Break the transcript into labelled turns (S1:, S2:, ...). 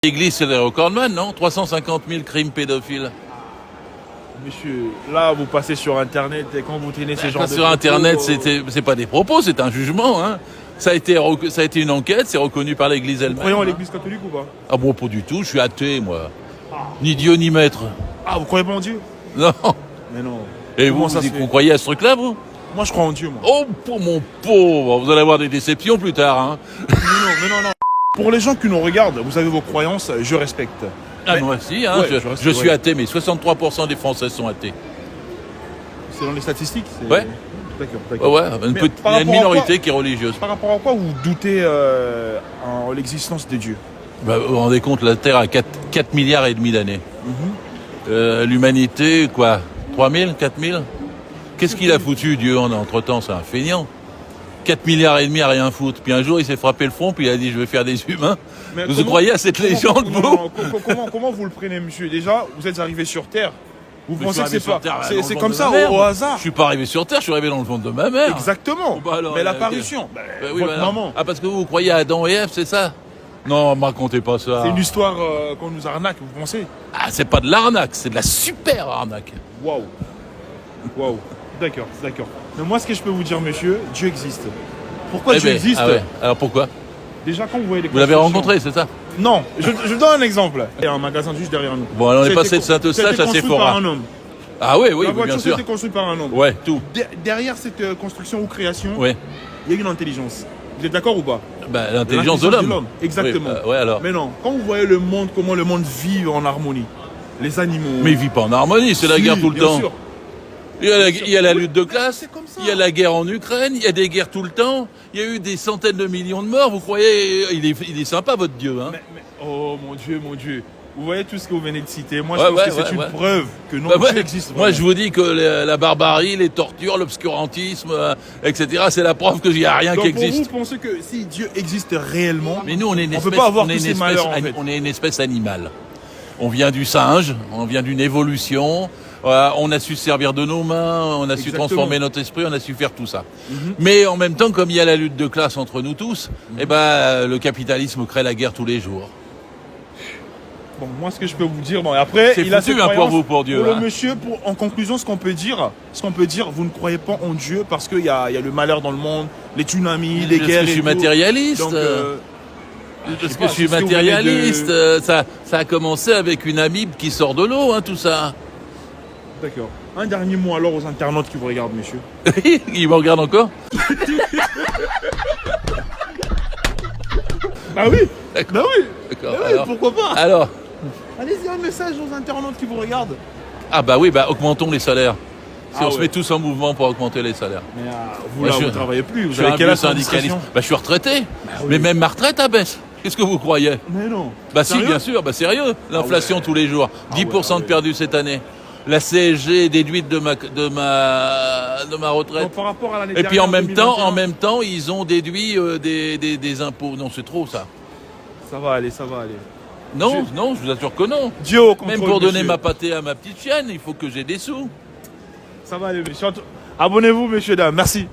S1: L'église, c'est les recordman, non? 350 000 crimes pédophiles.
S2: Monsieur, là, vous passez sur Internet et quand vous tenez ces genres de
S1: Sur Internet, c'est pas des propos, c'est un jugement. Hein. Ça a été une enquête, c'est reconnu par l'Église elle-même.
S2: Vous croyez en l'Église catholique ou pas?
S1: Ah bon, pas du tout, je suis athée, moi. Ni Dieu, ni maître.
S2: Ah, vous croyez pas en Dieu?
S1: Non.
S2: Mais non.
S1: Et
S2: Comment
S1: vous croyez à ce truc-là, vous?
S2: Moi, je crois en Dieu, moi.
S1: Oh, pour mon pauvre, vous allez avoir des déceptions plus tard. Hein.
S2: Mais non. Pour les gens qui nous regardent, vous avez vos croyances, je respecte.
S1: Ah, moi aussi, hein,
S2: ouais,
S1: je suis athée, mais 63% des Français sont athées.
S2: C'est dans les statistiques?
S1: Ouais.
S2: D'accord.
S1: Ouais, il y a une minorité qui est religieuse.
S2: Par rapport à quoi vous doutez en l'existence de Dieu?
S1: Bah, vous vous rendez compte, la Terre a 4 milliards et demi d'années. L'humanité, quoi, 3 000, 4 000? Qu'est-ce qu'il a foutu, Dieu, entre-temps? C'est un feignant. 4 milliards et demi à rien foutre. Puis un jour, il s'est frappé le front, puis il a dit, je vais faire des humains. Mais vous croyez à cette légende, vous?
S2: Comment vous le prenez, monsieur? Déjà, vous êtes arrivé sur Terre. Vous
S1: Mais
S2: pensez que c'est pas... C'est comme ça,
S1: au
S2: hasard?
S1: Je suis pas arrivé sur Terre, je suis arrivé dans le ventre de ma mère.
S2: Exactement.
S1: Bah alors,
S2: mais l'apparition,
S1: oui,
S2: votre maman.
S1: Ah, parce que vous croyez à Adam et Ève, c'est ça? Non, me racontez pas ça.
S2: C'est une histoire qu'on nous arnaque, vous pensez?
S1: Ah, c'est pas de l'arnaque, c'est de la super arnaque.
S2: Waouh. D'accord. Mais moi, ce que je peux vous dire, monsieur, Dieu existe. Pourquoi
S1: Eh
S2: Dieu
S1: ben,
S2: existe?
S1: Ah ouais. Alors pourquoi?
S2: Déjà, quand vous voyez les
S1: Vous l'avez
S2: constructions-
S1: rencontré, c'est ça?
S2: Non, je vous donne un exemple. Il y a un magasin juste derrière nous.
S1: Bon, alors on est
S2: Ça a
S1: passé
S2: été
S1: de Saint-Eustache à
S2: construit
S1: Sephora.
S2: par un homme.
S1: Ah oui,
S2: La
S1: bien
S2: voiture,
S1: sûr.
S2: c'était construit par un homme.
S1: Ouais, tout.
S2: Derrière cette construction ou création,
S1: Ouais.
S2: il y a une intelligence. Vous êtes d'accord ou pas?
S1: Bah, l'intelligence de l'homme.
S2: Exactement.
S1: Oui, ouais, alors.
S2: Mais non, quand vous voyez le monde, comment le monde vit en harmonie, les animaux...
S1: Mais il vit pas en harmonie, c'est la guerre tout le
S2: bien
S1: temps.
S2: sûr.
S1: Il y a la lutte de classe,
S2: C'est comme ça.
S1: il y a la guerre en Ukraine, il y a des guerres tout le temps, il y a eu des centaines de millions de morts, vous croyez, il est sympa votre Dieu, hein?
S2: Oh mon Dieu. Vous voyez tout ce que vous venez de citer. Moi,
S1: Ouais,
S2: je pense
S1: ouais,
S2: que c'est
S1: ouais,
S2: une preuve que non,
S1: Bah ouais,
S2: Dieu existe
S1: moi
S2: vraiment.
S1: je vous dis que la barbarie, les tortures, l'obscurantisme, etc., c'est la preuve qu'il n'y a rien
S2: Donc
S1: qui
S2: pour
S1: existe.
S2: vous pensez que si Dieu existe réellement,
S1: Mais nous on est une
S2: on
S1: espèce,
S2: peut pas avoir
S1: on est
S2: tous
S1: une
S2: ces malheurs,
S1: espèce-
S2: en fait.
S1: on est une espèce animale. On vient du singe, on vient d'une évolution, on a su se servir de nos mains, on a su
S2: Exactement.
S1: transformer notre esprit, on a su faire tout ça. Mais en même temps, comme il y a la lutte de classe entre nous tous, eh ben, le capitalisme crée la guerre tous les jours.
S2: bon, moi ce que je peux vous dire, bon, et après,
S1: C'est
S2: il a
S1: foutu,
S2: ses
S1: hein, pour
S2: croyances.
S1: vous, pour Dieu,
S2: Pour le
S1: hein.
S2: monsieur, en conclusion, ce qu'on peut dire, vous ne croyez pas en Dieu parce qu'il y a le malheur dans le monde, les tsunamis, les
S1: Parce
S2: guerres
S1: que je suis
S2: et tout.
S1: matérialiste.
S2: Donc,
S1: Parce
S2: sais
S1: que
S2: pas,
S1: je suis
S2: c'est ce que vous venez
S1: matérialiste.
S2: de-
S1: Ça a commencé avec une amibe qui sort de l'eau, hein, tout ça.
S2: D'accord. Un dernier mot alors aux internautes qui vous regardent, monsieur.
S1: Il me regarde encore?
S2: Bah oui.
S1: D'accord.
S2: Bah oui, pourquoi pas?
S1: Alors,
S2: Allez-y, un message aux internautes qui vous regardent.
S1: ah bah oui, bah augmentons les salaires. Si
S2: Ah
S1: on se
S2: ouais.
S1: met tous en mouvement pour augmenter les salaires.
S2: Mais vous
S1: Moi,
S2: là,
S1: je-
S2: vous travaillez plus.
S1: Je
S2: Vous
S1: suis
S2: avez
S1: un
S2: quel
S1: vieux
S2: âge sans
S1: syndicaliste.
S2: discrétion?
S1: Bah je suis retraité.
S2: oui.
S1: Mais même ma retraite abaisse. Qu'est-ce que vous croyez?
S2: Mais non.
S1: Bah si,
S2: Sérieux?
S1: bien sûr, bah sérieux. L'inflation
S2: ouais.
S1: tous les jours. 10% de perdu cette année. La CSG est déduite de ma retraite.
S2: Donc, par rapport à l'année
S1: Et puis en
S2: dernière,
S1: même temps, ils ont déduit des impôts. Non, c'est trop ça.
S2: Ça va aller.
S1: Non, non, je vous assure que non.
S2: Dieu au contrôle,
S1: Même pour donner
S2: monsieur.
S1: ma pâtée à ma petite chienne, il faut que j'ai des sous.
S2: Ça va aller, monsieur. Abonnez-vous, messieurs, dames. Merci.